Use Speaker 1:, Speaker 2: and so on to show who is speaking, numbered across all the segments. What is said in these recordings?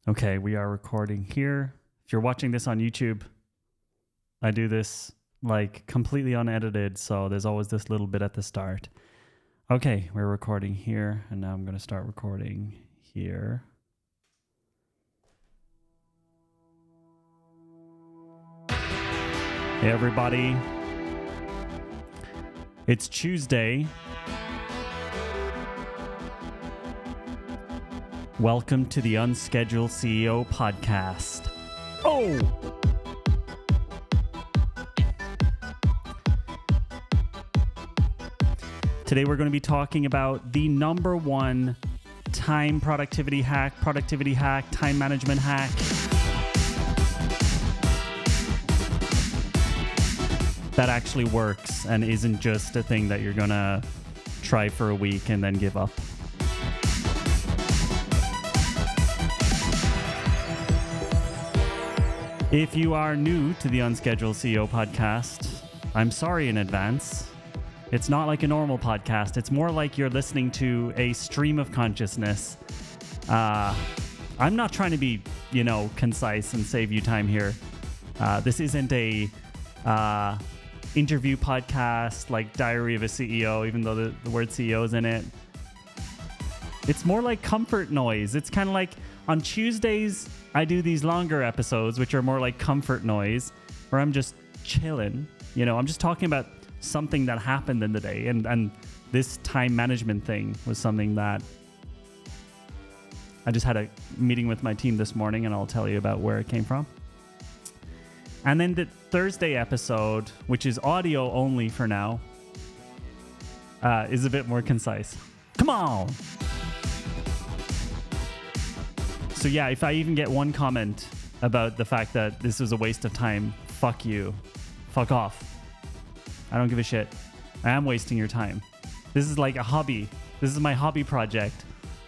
Speaker 1: Okay, we are recording here. If you're watching this on YouTube, I do this like completely unedited, so there's always this little bit at the start. Okay, we're recording here, and now I'm going to start recording here. Hey everybody, it's Tuesday. Welcome to the Unscheduled CEO podcast. Oh! Today we're going to be talking about the number one time productivity hack, time management hack that actually works and isn't just a thing that you're going to try for a week and then give up. If you are new to the Unscheduled CEO podcast, I'm sorry in advance. It's not like a normal podcast. It's more like you're listening to a stream of consciousness. I'm not trying to be, concise and save you time here. This isn't a interview podcast like Diary of a CEO, even though the word CEO is in it. It's more like comfort noise. It's kind of like on Tuesdays, I do these longer episodes, which are more like comfort noise, where I'm just chilling. I'm just talking about something that happened in the day. And this time management thing was something that I just had a meeting with my team this morning, and I'll tell you about where it came from. And then the Thursday episode, which is audio only for now, is a bit more concise. Come on! So yeah, if I even get one comment about the fact that this was a waste of time, fuck you. Fuck off. I don't give a shit. I am wasting your time. This is like a hobby. This is my hobby project.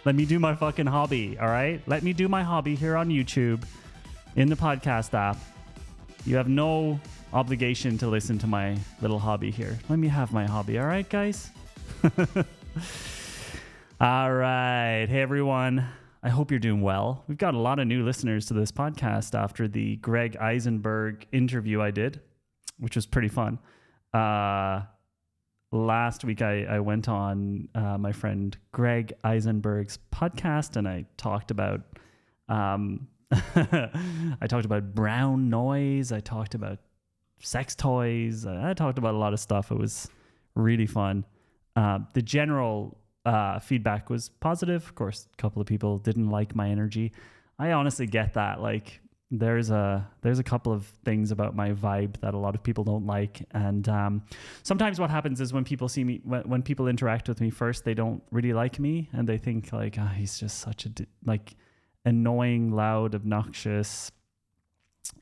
Speaker 1: Let me do my fucking hobby, all right? Let me do my hobby here on YouTube in the podcast app. You have no obligation to listen to my little hobby here. Let me have my hobby, all right, guys? All right. Hey, everyone. I hope you're doing well. We've got a lot of new listeners to this podcast after the Greg Eisenberg interview I did, which was pretty fun. Last week, I went on my friend Greg Eisenberg's podcast, and I talked about brown noise. I talked about sex toys. I talked about a lot of stuff. It was really fun. The general feedback was positive. Of course, a couple of people didn't like my energy. I honestly get that. Like, there's a couple of things about my vibe that a lot of people don't like. And sometimes what happens is when people see me, when people interact with me first, they don't really like me, and they think like, he's just such a annoying, loud, obnoxious,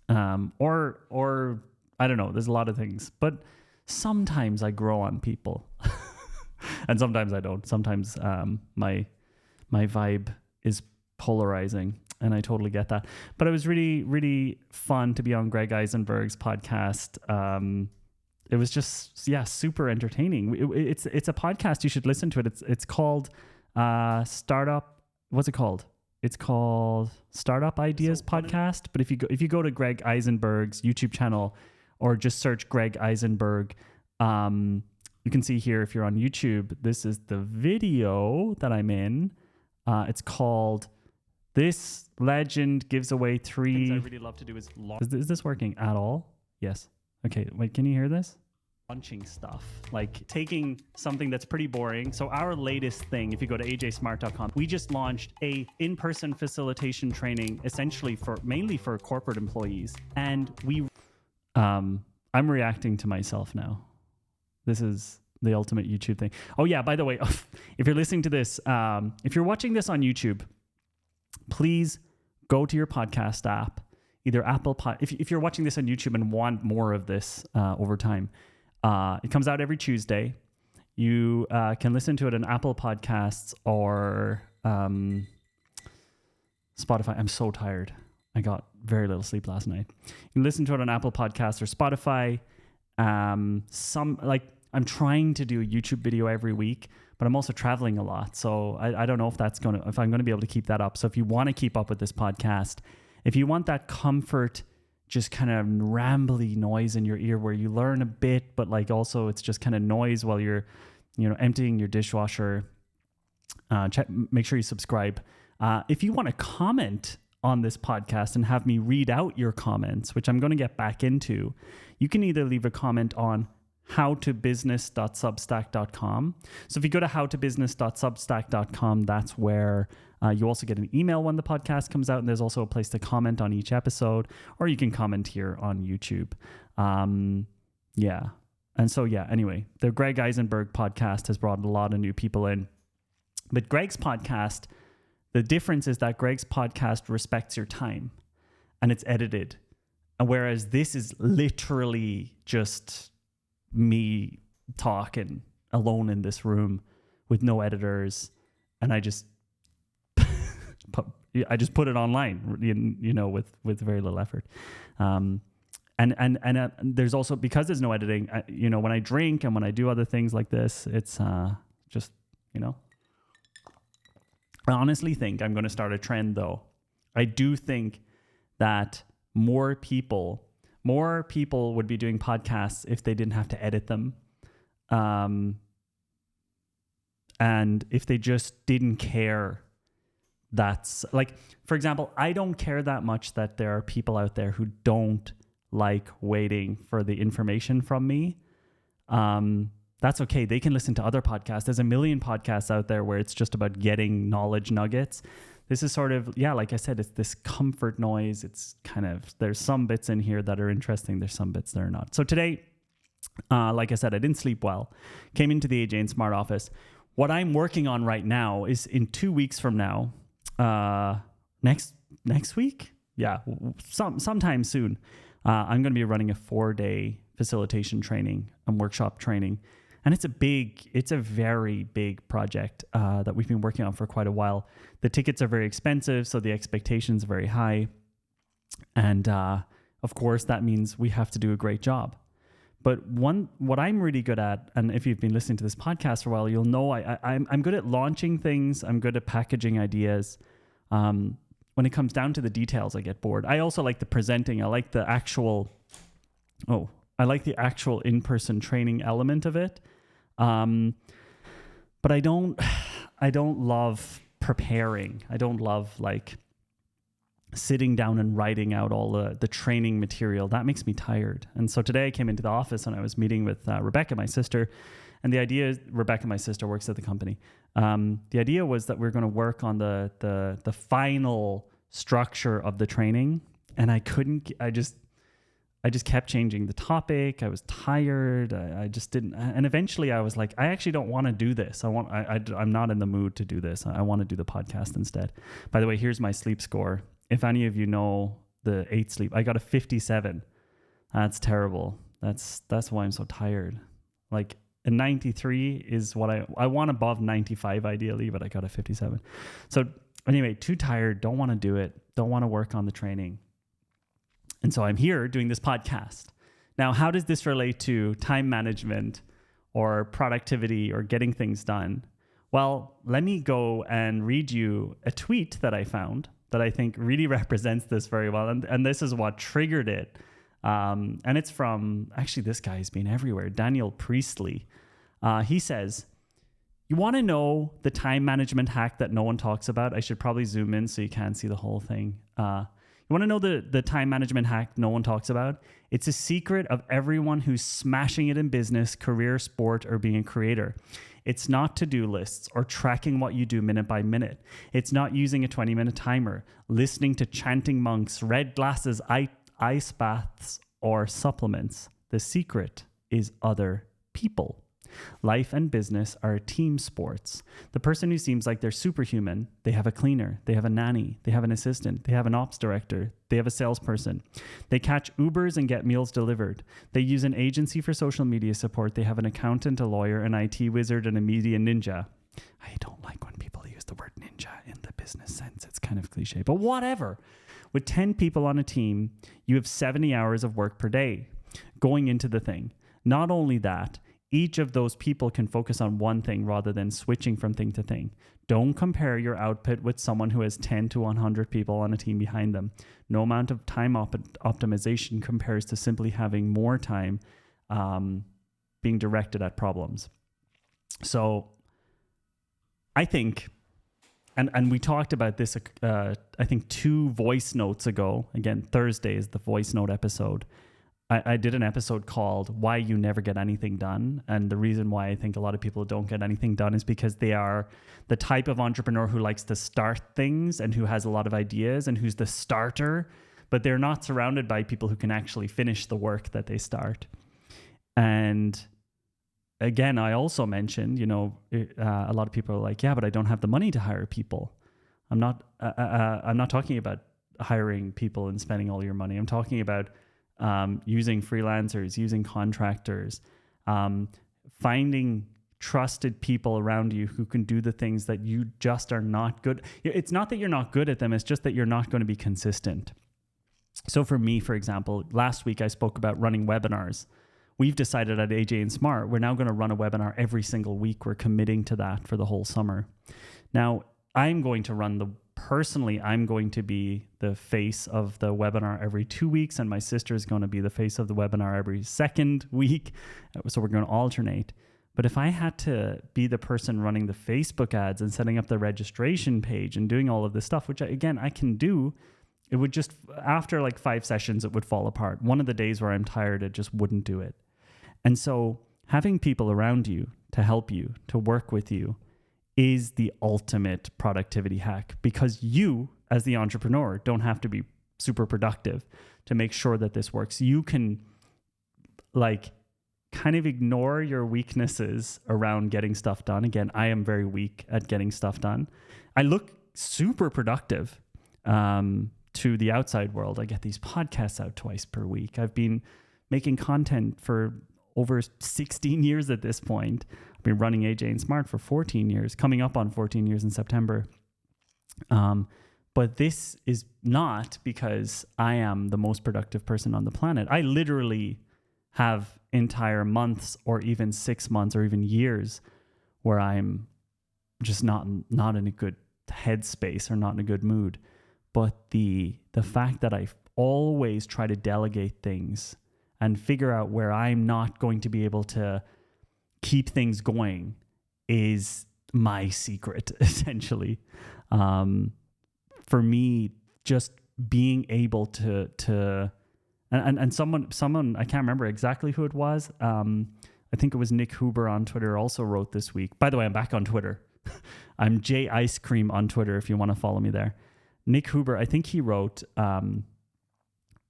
Speaker 1: or I don't know. There's a lot of things, but sometimes I grow on people. And sometimes I don't. Sometimes my vibe is polarizing, and I totally get that. But it was really, really fun to be on Greg Eisenberg's podcast. It was just, super entertaining. It's a podcast. You should listen to it. It's called Startup. What's it called? It's called Startup Ideas Podcast. But if you go to Greg Eisenberg's YouTube channel, or just search Greg Eisenberg, you can see here, if you're on YouTube, this is the video that I'm in. It's called "This Legend Gives Away 3." Things I really love to do is this working at all? Yes. Okay. Wait, can you hear this? Launching stuff, like taking something that's pretty boring. So our latest thing, if you go to ajsmart.com, we just launched a in-person facilitation training, essentially mainly for corporate employees. And I'm reacting to myself now. This is the ultimate YouTube thing. Oh yeah, by the way, if you're listening to this, if you're watching this on YouTube, please go to your podcast app, either Apple if you're watching this on YouTube and want more of this over time, it comes out every Tuesday. You can listen to it on Apple Podcasts or Spotify. I'm so tired. I got very little sleep last night. You can listen to it on Apple Podcasts or Spotify. I'm trying to do a YouTube video every week, but I'm also traveling a lot. So I don't know if I'm going to be able to keep that up. So if you want to keep up with this podcast, if you want that comfort, just kind of rambly noise in your ear where you learn a bit, but like also it's just kind of noise while you're, emptying your dishwasher, make sure you subscribe. If you want to comment on this podcast and have me read out your comments, which I'm going to get back into, you can either leave a comment on howtobusiness.substack.com. So if you go to howtobusiness.substack.com, that's where you also get an email when the podcast comes out, and there's also a place to comment on each episode, or you can comment here on YouTube. Anyway, the Greg Eisenberg podcast has brought a lot of new people in. But Greg's podcast, the difference is that Greg's podcast respects your time and it's edited. And whereas this is literally just me talking alone in this room with no editors, and I just put it online, with very little effort. And there's also, because there's no editing, when I drink and when I do other things like this, it's just. I honestly think I'm going to start a trend, though. I do think that more people would be doing podcasts if they didn't have to edit them. And if they just didn't care. That's like, for example, I don't care that much that there are people out there who don't like waiting for the information from me. That's okay. They can listen to other podcasts. There's a million podcasts out there where it's just about getting knowledge nuggets. This is sort of, like I said, it's this comfort noise. It's kind of, there's some bits in here that are interesting. There's some bits that are not. So today, like I said, I didn't sleep well. Came into the AJ and Smart office. What I'm working on right now is in 2 weeks from now, next week? Yeah, sometime soon. I'm going to be running a 4-day facilitation training and workshop training. And it's a very big project that we've been working on for quite a while. The tickets are very expensive, so the expectations are very high. And of course, that means we have to do a great job. But what I'm really good at, and if you've been listening to this podcast for a while, you'll know I'm good at launching things. I'm good at packaging ideas. When it comes down to the details, I get bored. I also like the presenting. I like the actual in-person training element of it. But I don't love preparing. I don't love like sitting down and writing out all the training material. That makes me tired. And so today I came into the office and I was meeting with Rebecca, my sister. And the idea is, Rebecca, my sister, works at the company. The idea was that we're going to work on the final structure of the training. And I just kept changing the topic. I was tired. I just didn't. And eventually I was like, I actually don't want to do this. I'm not in the mood to do this. I want to do the podcast instead. By the way, here's my sleep score. If any of you know the 8 sleep, I got a 57. That's terrible. That's why I'm so tired. Like a 93 is what I want above 95 ideally, but I got a 57. So anyway, too tired. Don't want to do it. Don't want to work on the training. And so I'm here doing this podcast. Now, how does this relate to time management or productivity or getting things done? Well, let me go and read you a tweet that I found that I think really represents this very well. And this is what triggered it. And it's from, actually, this guy's been everywhere, Daniel Priestley. He says, you want to know the time management hack that no one talks about? I should probably zoom in so you can't see the whole thing. You want to know the time management hack no one talks about? It's a secret of everyone who's smashing it in business, career, sport, or being a creator. It's not to-do lists or tracking what you do minute by minute. It's not using a 20-minute timer, listening to chanting monks, red glasses, ice baths, or supplements. The secret is other people. Life and business are team sports. The person who seems like they're superhuman, they have a cleaner, they have a nanny, they have an assistant, they have an ops director, they have a salesperson. They catch Ubers and get meals delivered. They use an agency for social media support. They have an accountant, a lawyer, an IT wizard, and a media ninja. I don't like when people use the word ninja in the business sense. It's kind of cliche, but whatever. With 10 people on a team, you have 70 hours of work per day going into the thing. Not only that, each of those people can focus on one thing rather than switching from thing to thing. Don't compare your output with someone who has 10 to 100 people on a team behind them. No amount of time optimization compares to simply having more time being directed at problems. So I think, and we talked about this, I think 2 voice notes ago. Again, Thursday is the voice note episode. I did an episode called Why You Never Get Anything Done. And the reason why I think a lot of people don't get anything done is because they are the type of entrepreneur who likes to start things and who has a lot of ideas and who's the starter, but they're not surrounded by people who can actually finish the work that they start. And again, I also mentioned, a lot of people are like, yeah, but I don't have the money to hire people. I'm not talking about hiring people and spending all your money. I'm talking about using freelancers, using contractors, finding trusted people around you who can do the things that you just are not good. It's not that you're not good at them. It's just that you're not going to be consistent. So for me, for example, last week I spoke about running webinars. We've decided at AJ and Smart, we're now going to run a webinar every single week. We're committing to that for the whole summer. Now, I'm going to be the face of the webinar every 2 weeks, and my sister is going to be the face of the webinar every second week. So we're going to alternate. But if I had to be the person running the Facebook ads and setting up the registration page and doing all of this stuff, which I can do, it would just, after like 5 sessions, it would fall apart. One of the days where I'm tired, it just wouldn't do it. And so having people around you to help you, to work with you, is the ultimate productivity hack, because you, as the entrepreneur, don't have to be super productive to make sure that this works. You can kind of ignore your weaknesses around getting stuff done. Again, I am very weak at getting stuff done. I look super productive to the outside world. I get these podcasts out twice per week. I've been making content for over 16 years at this point. I've been running AJ and Smart for 14 years, coming up on 14 years in September. But this is not because I am the most productive person on the planet. I literally have entire months or even 6 months or even years where I'm just not in a good headspace or not in a good mood. But the fact that I always try to delegate things and figure out where I'm not going to be able to keep things going is my secret, essentially. For me, just being able to and someone I can't remember exactly who it was. I think it was Nick Huber on Twitter also wrote this week. By the way, I'm back on Twitter. I'm J Ice Cream on Twitter if you want to follow me there. Nick Huber, I think he wrote,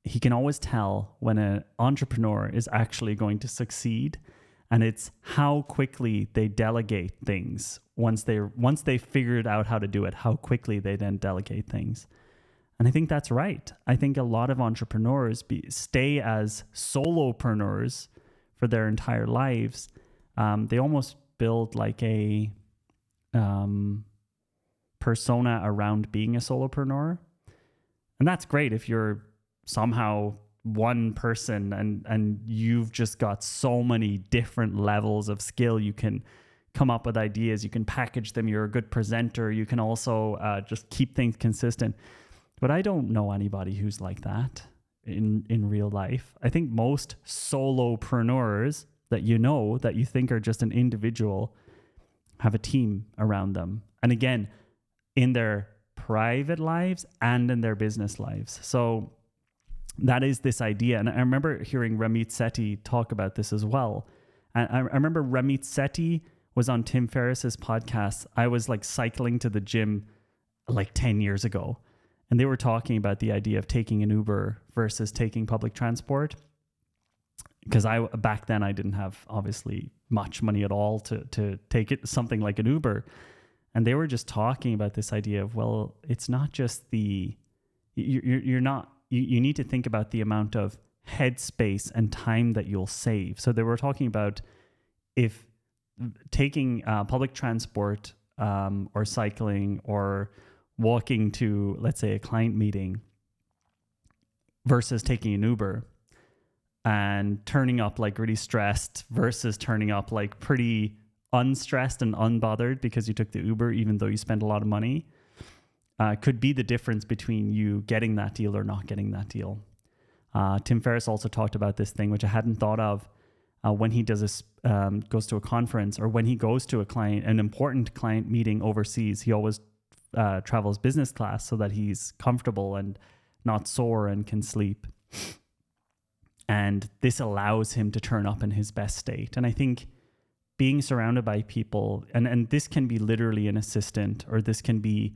Speaker 1: he can always tell when an entrepreneur is actually going to succeed, and it's how quickly they delegate things. Once they figured out how to do it, how quickly they then delegate things. And I think that's right. I think a lot of entrepreneurs stay as solopreneurs for their entire lives. They almost build like a persona around being a solopreneur. And that's great if you're somehow one person and you've just got so many different levels of skill. You can come up with ideas, you can package them, you're a good presenter, you can also just keep things consistent. But I don't know anybody who's like that in real life. I think most solopreneurs that you think are just an individual have a team around them. And again, in their private lives and in their business lives. So that is this idea. And I remember hearing Ramit Sethi talk about this as well. And I remember Ramit Sethi was on Tim Ferriss's podcast. I was like cycling to the gym like 10 years ago. And they were talking about the idea of taking an Uber versus taking public transport. Because back then I didn't have obviously much money at all to take it something like an Uber. And they were just talking about this idea of, well, it's not just you need to think about the amount of headspace and time that you'll save. So they were talking about if taking public transport or cycling or walking to, let's say, a client meeting versus taking an Uber, and turning up like really stressed versus turning up like pretty unstressed and unbothered because you took the Uber, even though you spent a lot of money, could be the difference between you getting that deal or not getting that deal. Tim Ferriss also talked about this thing, which I hadn't thought of, when he does this, goes to a conference, or when he goes to an important client meeting overseas. He always travels business class so that he's comfortable and not sore and can sleep. And this allows him to turn up in his best state. And I think being surrounded by people, and this can be literally an assistant, or this can be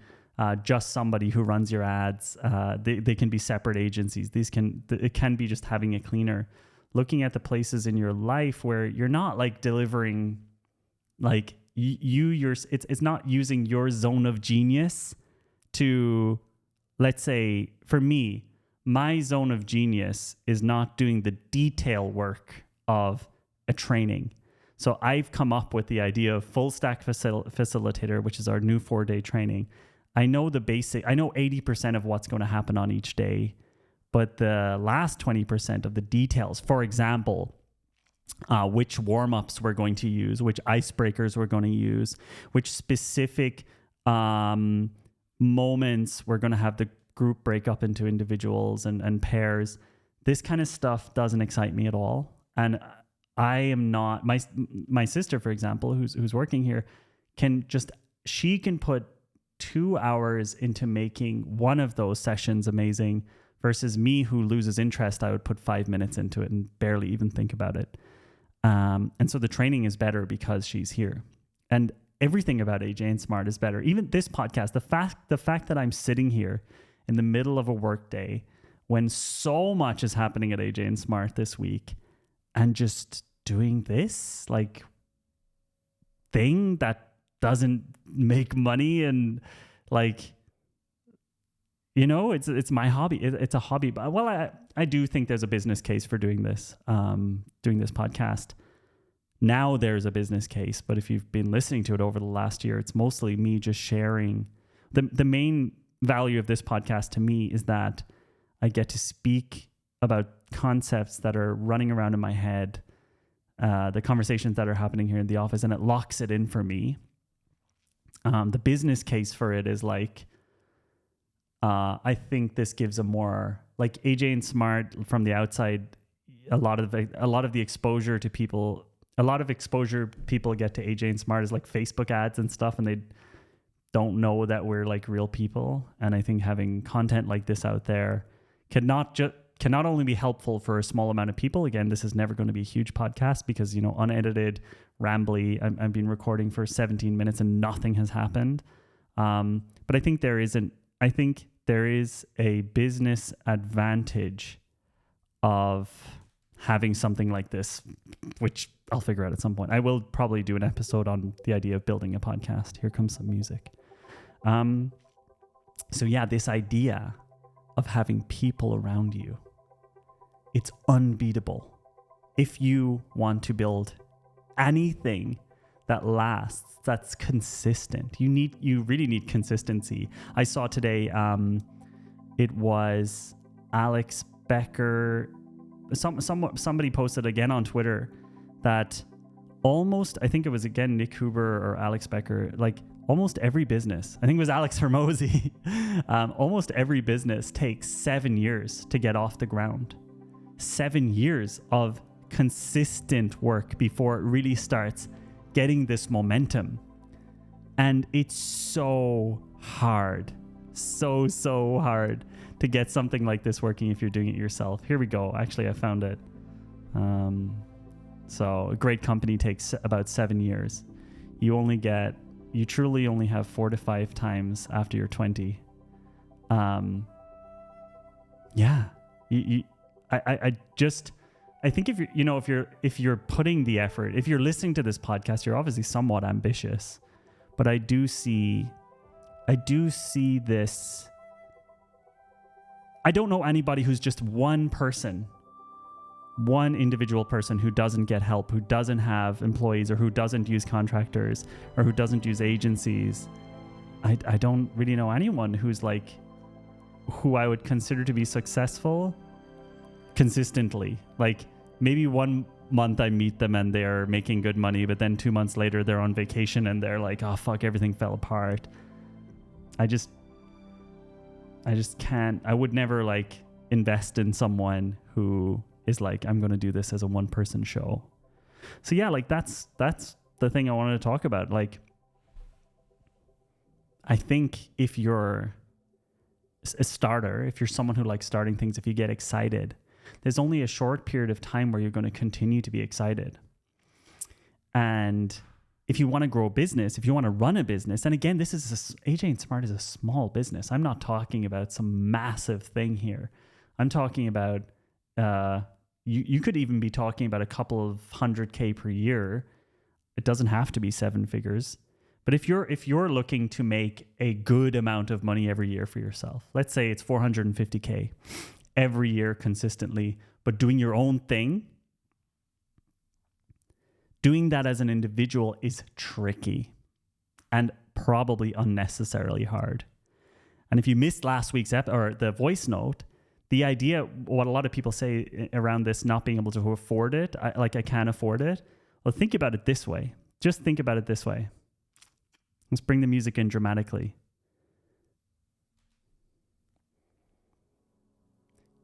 Speaker 1: just somebody who runs your ads. They can be separate agencies. It can be just having a cleaner. Looking at the places in your life where you're not like delivering, like it's not using your zone of genius to, let's say, for me, my zone of genius is not doing the detail work of a training. So I've come up with the idea of full stack facilitator, which is our new 4-day training. I know the basic, I know 80% of what's going to happen on each day, but the last 20% of the details, for example, which warm-ups we're going to use, which icebreakers we're going to use, which specific moments we're going to have the group break up into individuals and pairs. This kind of stuff doesn't excite me at all. And I am not, my sister, for example, who's working here, she can put 2 hours into making one of those sessions amazing, versus me, who loses interest. I would put 5 minutes into it and barely even think about it. And so the training is better because she's here. And everything about AJ and Smart is better. Even this podcast, the fact that I'm sitting here in the middle of a work day when so much is happening at AJ and Smart this week, and just doing this like thing that doesn't make money, and like, you know, it's my hobby. It's a hobby. But well, I do think there's a business case for doing this podcast. Now there's a business case, but if you've been listening to it over the last year, it's mostly me just sharing. The main value of this podcast to me is that I get to speak about concepts that are running around in my head, the conversations that are happening here in the office, and it locks it in for me. The business case for it is like, I think this gives a more, like, AJ and Smart from the outside, a lot of the exposure to people, a lot of exposure people get to AJ and Smart is like Facebook ads and stuff, and they don't know that we're like real people. And I think having content like this out there can not only be helpful for a small amount of people. Again, this is never going to be a huge podcast because, you know, unedited, rambly. I've been recording for 17 minutes and nothing has happened. But I think there is a business advantage of having something like this, which I'll figure out at some point. I will probably do an episode on the idea of building a podcast. Here comes some music. So yeah, this idea of having people around you, it's unbeatable. If you want to build anything that lasts, that's consistent, you really need consistency. I saw today, it was Alex Becker, somebody posted again on Twitter that almost, I think it was again Nick Huber or Alex Becker, like almost every business, I think it was Alex Hermosi, almost every business takes 7 years to get off the ground. 7 years of consistent work before it really starts getting this momentum. And it's so hard, so hard to get something like this working if you're doing it yourself. Here we go. Actually, I found it. So a great company takes about 7 years. You truly only have 4 to 5 times after you're 20. Yeah. I think if you're putting the effort, if you're listening to this podcast, you're obviously somewhat ambitious, but I do see this. I don't know anybody who's just one individual person who doesn't get help, who doesn't have employees, or who doesn't use contractors, or who doesn't use agencies. I don't really know anyone who I would consider to be successful consistently. Like, maybe 1 month I meet them and they're making good money, but then 2 months later they're on vacation and they're like, oh fuck, everything fell apart. I just can't. I would never like invest in someone who is like, I'm going to do this as a one person show. So yeah, like that's the thing I wanted to talk about. Like, I think if you're a starter, if you're someone who likes starting things, if you get excited, there's only a short period of time where you're going to continue to be excited. And if you want to grow a business, if you want to run a business, and again, AJ and Smart is a small business. I'm not talking about some massive thing here. I'm talking about, you could even be talking about a couple of 100K per year. It doesn't have to be 7 figures. But if you're looking to make a good amount of money every year for yourself, let's say it's 450K every year consistently, but doing your own thing, doing that as an individual is tricky and probably unnecessarily hard. And if you missed last week's or the voice note, the idea, what a lot of people say around this not being able to afford it, I can't afford it. Well, think about it this way. Just think about it this way. Let's bring the music in dramatically.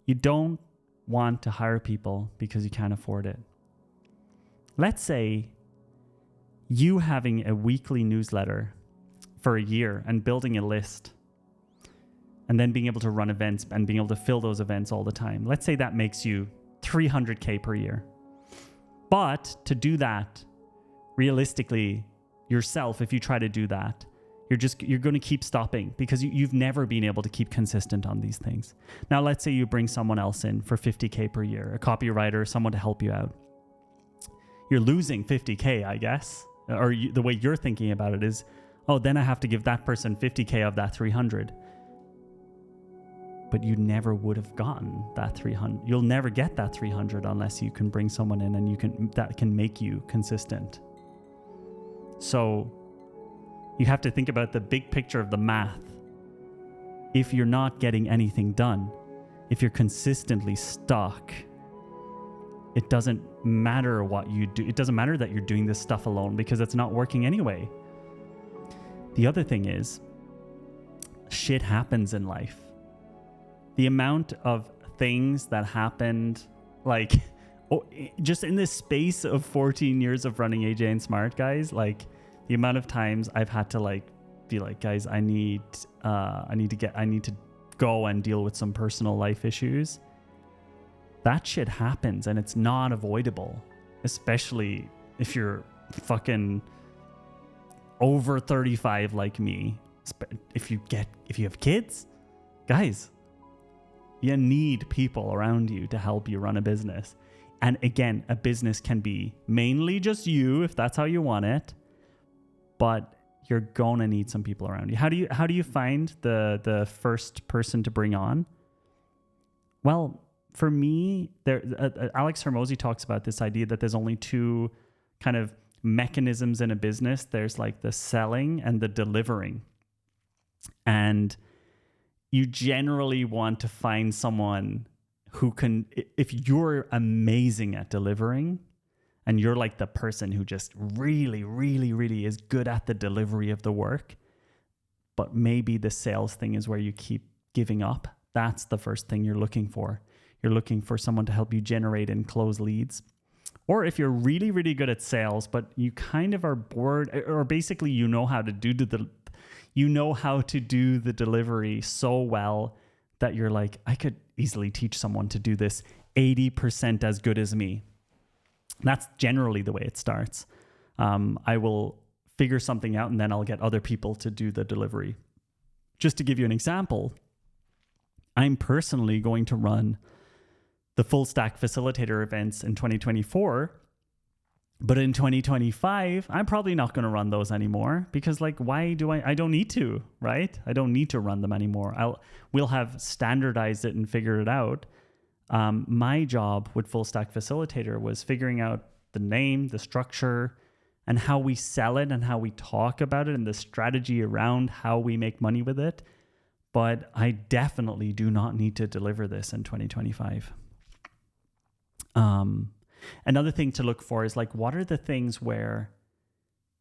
Speaker 1: You don't want to hire people because you can't afford it. Let's say you having a weekly newsletter for a year and building a list and then being able to run events and being able to fill those events all the time. Let's say that makes you 300K per year. But to do that, realistically, yourself, if you try to do that, you're going to keep stopping because you've never been able to keep consistent on these things. Now, let's say you bring someone else in for 50K per year, a copywriter, someone to help you out. You're losing 50K, I guess. Or the way you're thinking about it is, oh, then I have to give that person 50K of that 300. But you never would have gotten that 300. You'll never get that 300 unless you can bring someone in and that can make you consistent. So you have to think about the big picture of the math. If you're not getting anything done, if you're consistently stuck, it doesn't matter what you do. It doesn't matter that you're doing this stuff alone because it's not working anyway. The other thing is, shit happens in life. The amount of things that happened, like, just in this space of 14 years of running AJ and Smart, guys, like the amount of times I've had to like be like, guys, I need to go and deal with some personal life issues. That shit happens and it's not avoidable, especially if you're fucking over 35 like me. If you have kids, guys, you need people around you to help you run a business. And again, a business can be mainly just you if that's how you want it, but you're gonna need some people around you. How do you find the first person to bring on? Well, for me, Alex Hormozi talks about this idea that there's only two kind of mechanisms in a business. There's like the selling and the delivering. And you generally want to find someone who can, if you're amazing at delivering and you're like the person who just really, really, really is good at the delivery of the work, but maybe the sales thing is where you keep giving up, that's the first thing you're looking for. You're looking for someone to help you generate and close leads. Or if you're really, really good at sales, but you kind of are bored, or basically you know how to do the delivery so well that you're like, I could easily teach someone to do this 80% as good as me. That's generally the way it starts. I will figure something out and then I'll get other people to do the delivery. Just to give you an example, I'm personally going to run the full stack facilitator events in 2024. But in 2025, I'm probably not going to run those anymore because I don't need to, right? I don't need to run them anymore. We'll have standardized it and figured it out. My job with Full Stack Facilitator was figuring out the name, the structure, and how we sell it and how we talk about it and the strategy around how we make money with it. But I definitely do not need to deliver this in 2025. Another thing to look for is like, what are the things where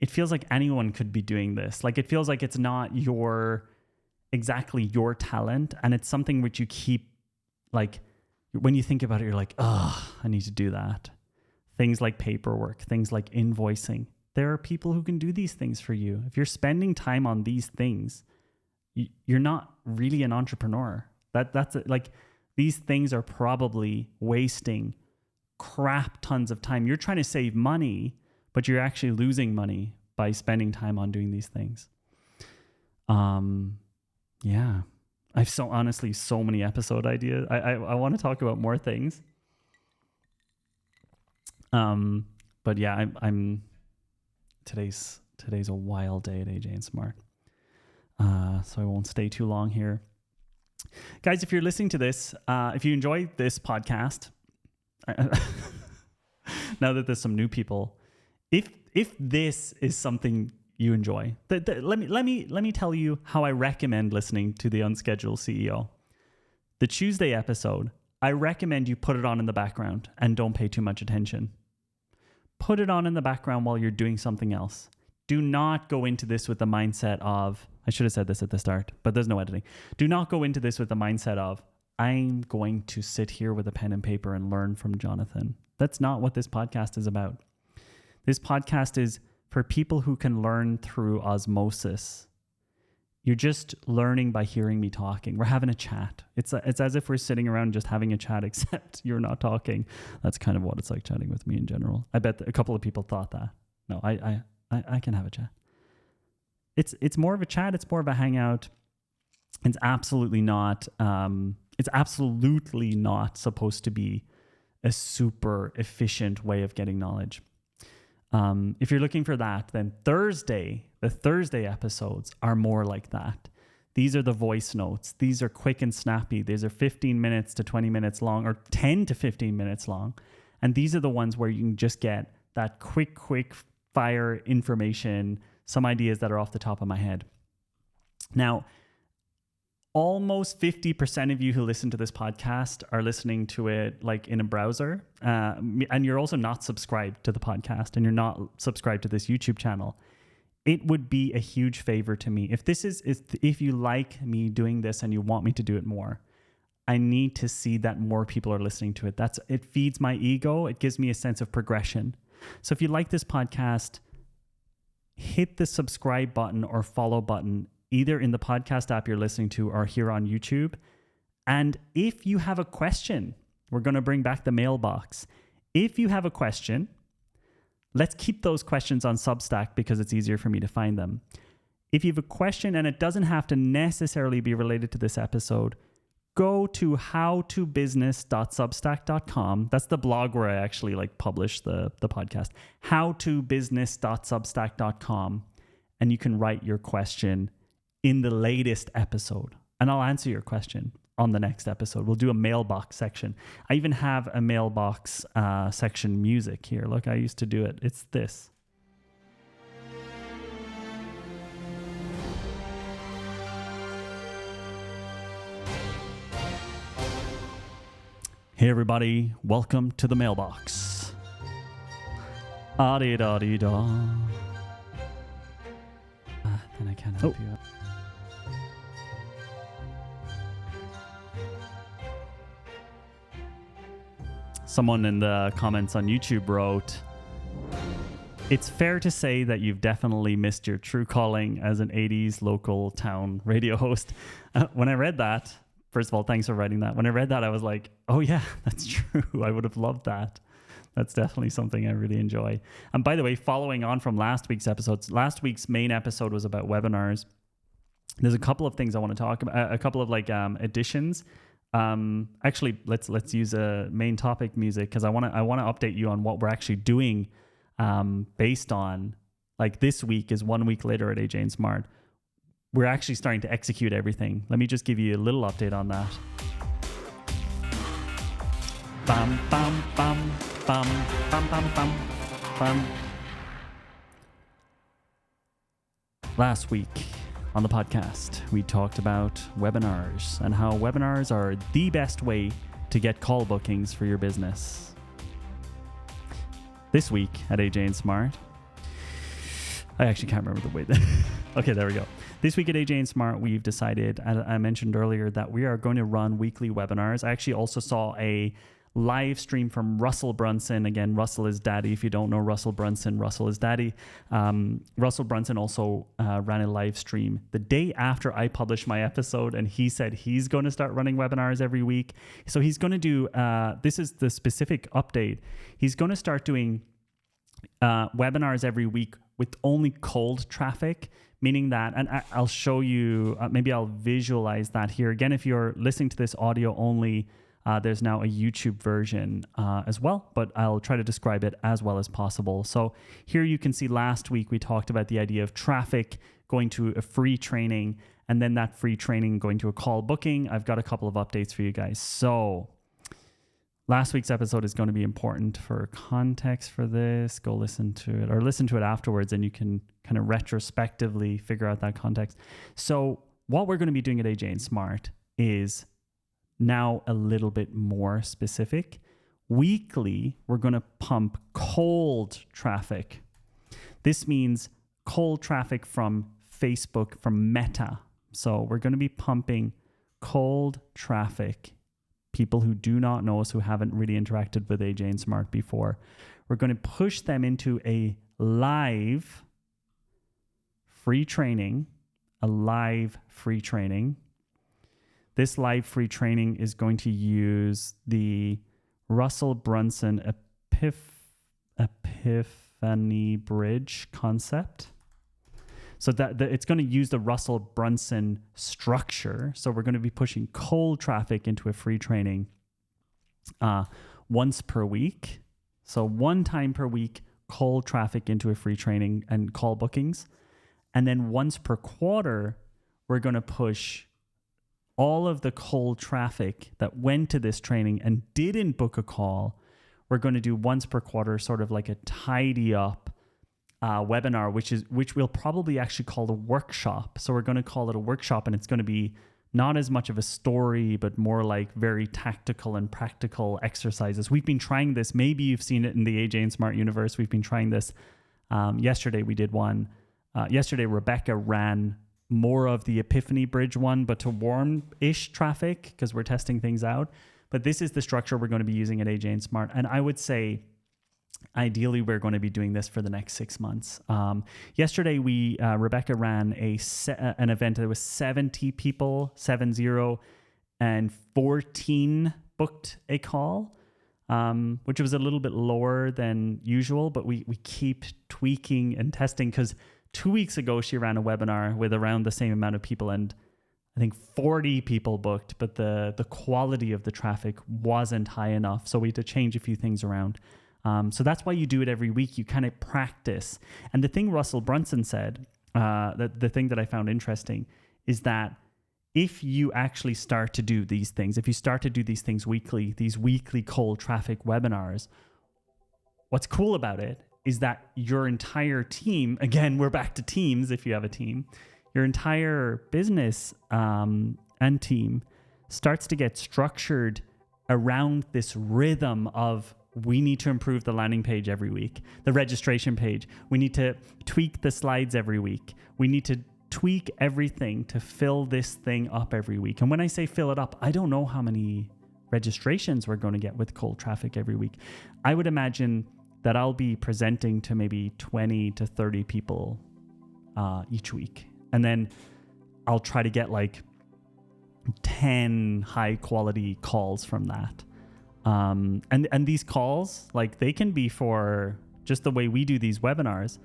Speaker 1: it feels like anyone could be doing this? Like, it feels like it's not exactly your talent, and it's something which you keep, like, when you think about it, you're like, oh, I need to do that. Things like paperwork, things like invoicing. There are people who can do these things for you. If you're spending time on these things, you're not really an entrepreneur. That's it. Like, these things are probably wasting crap tons of time. You're trying to save money, but you're actually losing money by spending time on doing these things. Yeah. I've so many episode ideas. I want to talk about more things. But yeah, I'm today's a wild day at AJ and Smart. So I won't stay too long here. Guys, if you're listening to this, if you enjoy this podcast, now that there's some new people, if this is something you enjoy, let me tell you how I recommend listening to the Unscheduled CEO. The Tuesday episode, I recommend you put it on in the background and don't pay too much attention. Put it on in the background while you're doing something else. Do not go into this with the mindset of, I should have said this at the start, but there's no editing. Do not go into this with the mindset of, I'm going to sit here with a pen and paper and learn from Jonathan. That's not what this podcast is about. This podcast is for people who can learn through osmosis. You're just learning by hearing me talking. We're having a chat. It's as if we're sitting around just having a chat, except you're not talking. That's kind of what it's like chatting with me in general. I bet a couple of people thought that. No, I can have a chat. It's more of a chat. It's more of a hangout. It's absolutely not. It's absolutely not supposed to be a super efficient way of getting knowledge. If you're looking for that, then the Thursday episodes are more like that. These are the voice notes. These are quick and snappy. These are 15 minutes to 20 minutes long, or 10 to 15 minutes long. And these are the ones where you can just get that quick fire information, some ideas that are off the top of my head. Now, almost 50% of you who listen to this podcast are listening to it like in a browser. And you're also not subscribed to the podcast, and you're not subscribed to this YouTube channel. It would be a huge favor to me. If you like me doing this and you want me to do it more, I need to see that more people are listening to it. It feeds my ego. It gives me a sense of progression. So if you like this podcast, hit the subscribe button or follow button, either in the podcast app you're listening to or here on YouTube. And if you have a question, we're going to bring back the mailbox. If you have a question, let's keep those questions on Substack because it's easier for me to find them. If you have a question, and it doesn't have to necessarily be related to this episode, go to howtobusiness.substack.com. That's the blog where I actually publish the podcast. howtobusiness.substack.com. And you can write your question in the latest episode, and I'll answer your question on the next episode. We'll do a mailbox section. I even have a mailbox section music here. Look, I used to do it. It's this. Hey everybody, welcome to the mailbox. Ah-dee-da-dee-da. Then I can't help you. Someone in the comments on YouTube wrote, "It's fair to say that you've definitely missed your true calling as an 80s local town radio host." When I read that, first of all, thanks for writing that. When I read that, I was like, oh yeah, that's true. I would have loved that. That's definitely something I really enjoy. And by the way, following on from last week's episodes, last week's main episode was about webinars. There's a couple of things I want to talk about, a couple of additions. Actually, let's use a main topic music, because I want to update you on what we're actually doing based on, this week is 1 week later at AJ and Smart. We're actually starting to execute everything. Let me just give you a little update on that. Bam, bam, bam, bam, bam, bam, bam, bam. Last week on the podcast, we talked about webinars and how webinars are the best way to get call bookings for your business. This week at AJ and Smart, I actually can't remember the way that. Okay, there we go. This week at AJ and Smart, we've decided, as I mentioned earlier, that we are going to run weekly webinars. I actually also saw a live stream from Russell Brunson. Again, Russell is daddy. If you don't know Russell Brunson, Russell is daddy. Russell Brunson also ran a live stream the day after I published my episode, and he said he's going to start running webinars every week. So he's going to do, this is the specific update. He's going to start doing webinars every week with only cold traffic, meaning that, and I'll show you, maybe I'll visualize that here. Again, if you're listening to this audio only, there's now a YouTube version as well, but I'll try to describe it as well as possible. So here you can see last week we talked about the idea of traffic going to a free training, and then that free training going to a call booking. I've got a couple of updates for you guys. So last week's episode is going to be important for context for this. Go listen to it, or listen to it afterwards, and you can kind of retrospectively figure out that context. So what we're going to be doing at AJ and Smart is now a little bit more specific. Weekly, we're going to pump cold traffic. This means cold traffic from Facebook, from Meta. So we're going to be pumping cold traffic. People who do not know us, who haven't really interacted with AJ and Smart before. We're going to push them into a live free training, This live free training is going to use the Russell Brunson Epiphany Bridge concept. So that it's going to use the Russell Brunson structure. So we're going to be pushing cold traffic into a free training once per week. So one time per week, cold traffic into a free training and call bookings. And then once per quarter, we're going to push all of the cold traffic that went to this training and didn't book a call. We're going to do once per quarter, sort of like a tidy up webinar, which we'll probably actually call a workshop. So we're going to call it a workshop, and it's going to be not as much of a story, but more like very tactical and practical exercises. We've been trying this. Maybe you've seen it in the AJ and Smart universe. We've been trying this. Yesterday we did one. Yesterday Rebecca ran more of the Epiphany Bridge one, but to warm-ish traffic, because we're testing things out. But this is the structure we're going to be using at AJ and Smart. And I would say, ideally, we're going to be doing this for the next 6 months. Yesterday, Rebecca ran an event that was 70 people, 70, and 14 booked a call, which was a little bit lower than usual, but we keep tweaking and testing, because 2 weeks ago, she ran a webinar with around the same amount of people, and I think 40 people booked, but the quality of the traffic wasn't high enough. So we had to change a few things around. So that's why you do it every week. You kind of practice. And the thing Russell Brunson said, the thing that I found interesting, is that if you actually start to do these things, if you start to do these things weekly, these weekly cold traffic webinars, what's cool about it is that your entire team, again, we're back to teams if you have a team, your entire business and team starts to get structured around this rhythm of, we need to improve the landing page every week, the registration page. We need to tweak the slides every week. We need to tweak everything to fill this thing up every week. And when I say fill it up, I don't know how many registrations we're going to get with cold traffic every week. I would imagine that I'll be presenting to maybe 20 to 30 people each week. And then I'll try to get like 10 high quality calls from that. And these calls, like, they can be for just the way we do these webinars.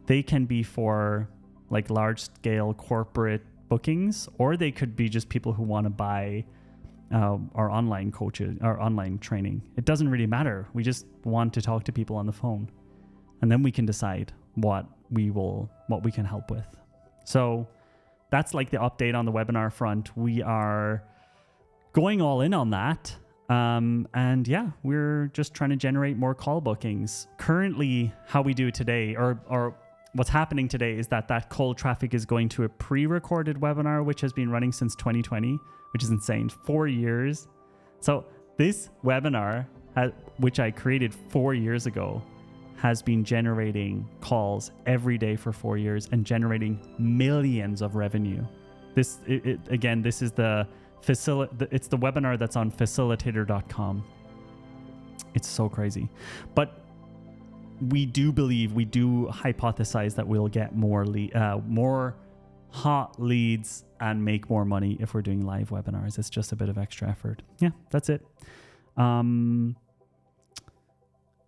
Speaker 1: They can be for like large scale corporate bookings, or they could be just people who want to buy our online coaches, our online training. It doesn't really matter. We just want to talk to people on the phone, and then we can decide what we can help with. So that's like the update on the webinar front. We are going all in on that. And yeah, we're just trying to generate more call bookings. Currently, how we do it today, or what's happening today, is that cold traffic is going to a pre-recorded webinar, which has been running since 2020, which is insane, 4 years. So this webinar, which I created 4 years ago, has been generating calls every day for 4 years and generating millions of revenue. This is the it's the webinar that's on facilitator.com. It's so crazy. But we do hypothesize that we'll get more hot leads and make more money if we're doing live webinars. It's just a bit of extra effort. Yeah, that's it.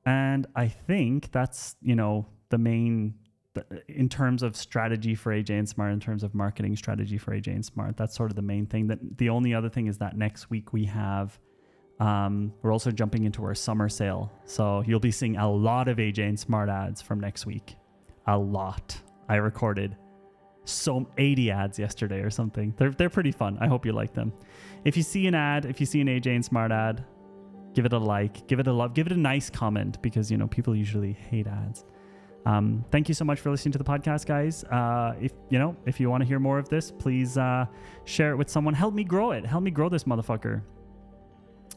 Speaker 1: And I think that's, the main, in terms of strategy for AJ and Smart, in terms of marketing strategy for AJ and Smart, that's sort of the main thing. That the only other thing is that next week we have, we're also jumping into our summer sale. So you'll be seeing a lot of AJ and Smart ads from next week. A lot. I recorded 80 ads yesterday or something. They're pretty fun. I hope you like them. If you see an AJ and Smart ad, give it a like, give it a love, give it a nice comment, because people usually hate ads. Thank you so much for listening to the podcast, guys. If you want to hear more of this, please share it with someone. Help me grow it. Help me grow this motherfucker.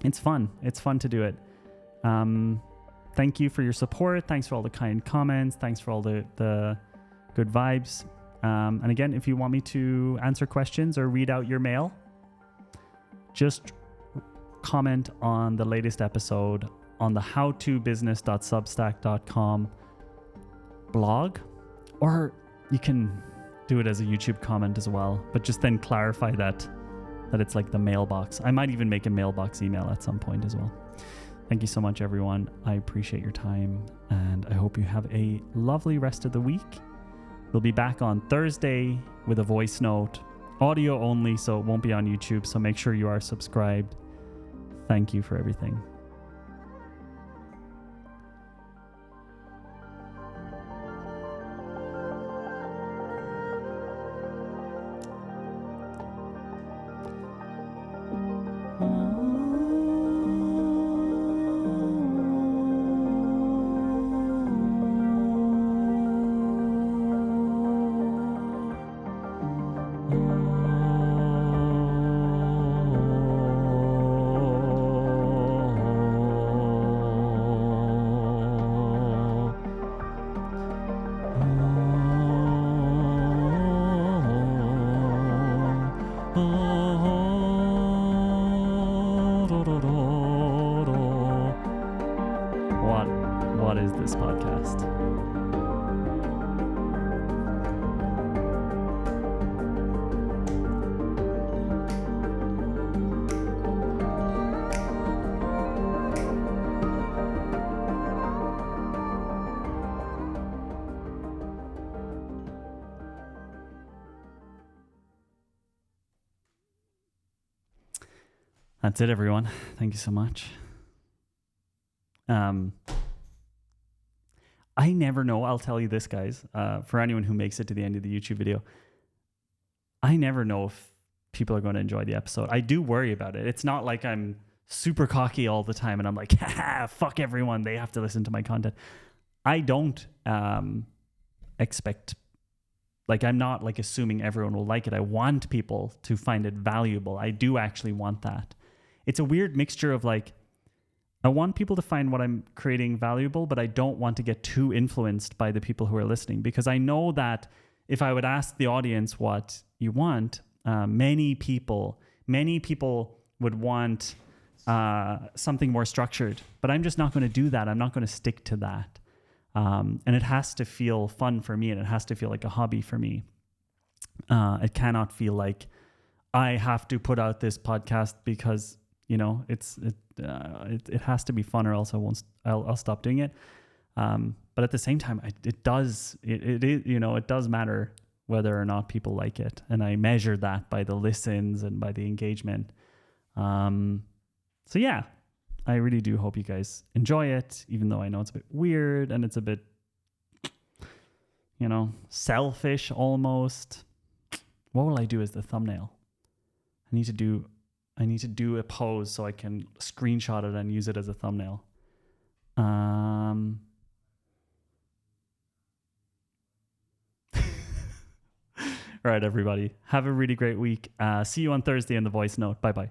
Speaker 1: It's fun. It's fun to do it. Thank you for your support. Thanks for all the kind comments. Thanks for all the good vibes. And again, if you want me to answer questions or read out your mail, just comment on the latest episode on the howtobusiness.substack.com blog, or you can do it as a YouTube comment as well, but just then clarify that it's like the mailbox. I might even make a mailbox email at some point as well. Thank you so much, everyone. I appreciate your time, and I hope you have a lovely rest of the week. We'll be back on Thursday with a voice note, audio only, so it won't be on YouTube, so make sure you are subscribed. Thank you for everything. What is this podcast? That's it, everyone. Thank you so much. I never know. I'll tell you this, guys. For anyone who makes it to the end of the YouTube video, I never know if people are going to enjoy the episode. I do worry about it. It's not like I'm super cocky all the time and I'm like, fuck everyone, they have to listen to my content. I don't expect, like, I'm not like assuming everyone will like it. I want people to find it valuable. I do actually want that. It's a weird mixture of like, I want people to find what I'm creating valuable, but I don't want to get too influenced by the people who are listening, because I know that if I would ask the audience what you want, many people would want something more structured, but I'm just not going to do that. I'm not going to stick to that. And it has to feel fun for me, and it has to feel like a hobby for me. It cannot feel like I have to put out this podcast because, it has to be fun, or else I'll stop doing it. But at the same time, it does matter whether or not people like it. And I measure that by the listens and by the engagement. So yeah, I really do hope you guys enjoy it, even though I know it's a bit weird and it's a bit, selfish almost. What will I do as the thumbnail? I need to do a pose so I can screenshot it and use it as a thumbnail. All right, everybody. Have a really great week. See you on Thursday in the voice note. Bye-bye.